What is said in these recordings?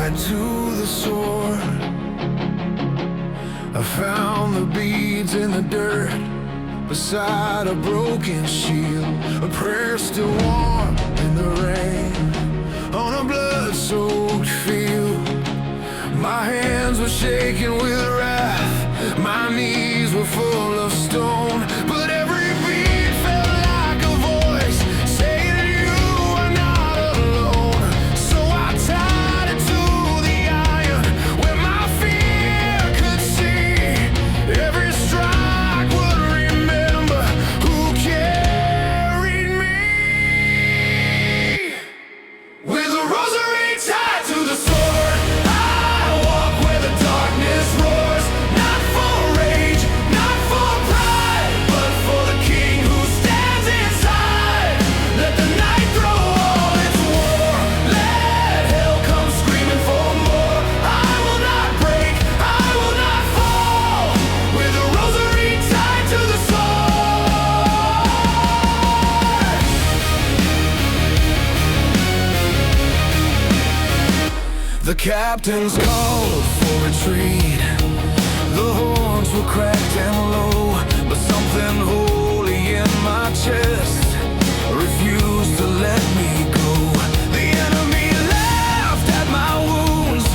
tied to the sword. I found the beads in the dirt beside a broken shield, a prayer still warm in the rain on a blood-soaked field. My hands were shaking with wrath, my knees were full of stone, but every beat felt like a voice saying you are not alone. So I tied it to the iron where my fear could see. Every strike would remember who carried me. With a rosary tied to the sword, I walk where the darkness roars. Not for rage, not for pride, but for the King who stands inside. Let the night throw all its war. Let hell come screaming for more. I will not break, I will not fall. With a rosary tied to the sword. The captains called for retreat. The horns were cracked and low, but something holy in my chest refused to let me go. The enemy laughed at my wounds,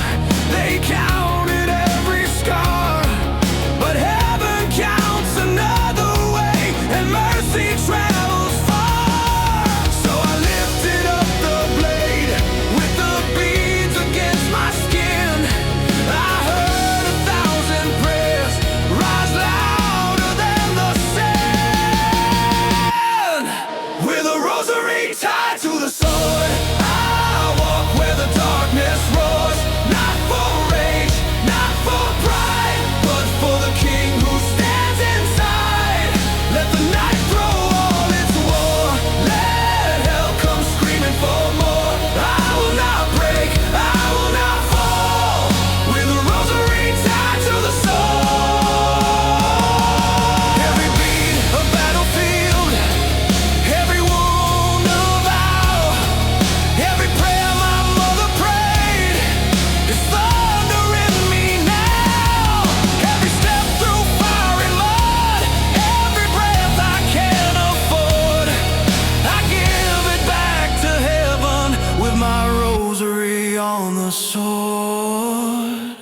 they counted every scar, but heaven counts another way, and mercy travels far. So I lifted up the blade with the beads against my skin. I heard 1,000 prayers rise louder than the sand. With a rosary tied to the sword, I walk where the darkness roars. Not for rage, not for pride, but for the King who stands inside. Let the night throw all its war. Let hell come screaming for more. I will not break, I will not fall. With a rosary tied to the sword. Every beat a battlefield, every wound a vow, every prayer my mother prayed is thunder in me now. Every step through fire and mud, every breath I can't afford, I give it back to heaven with my rosary on the sword.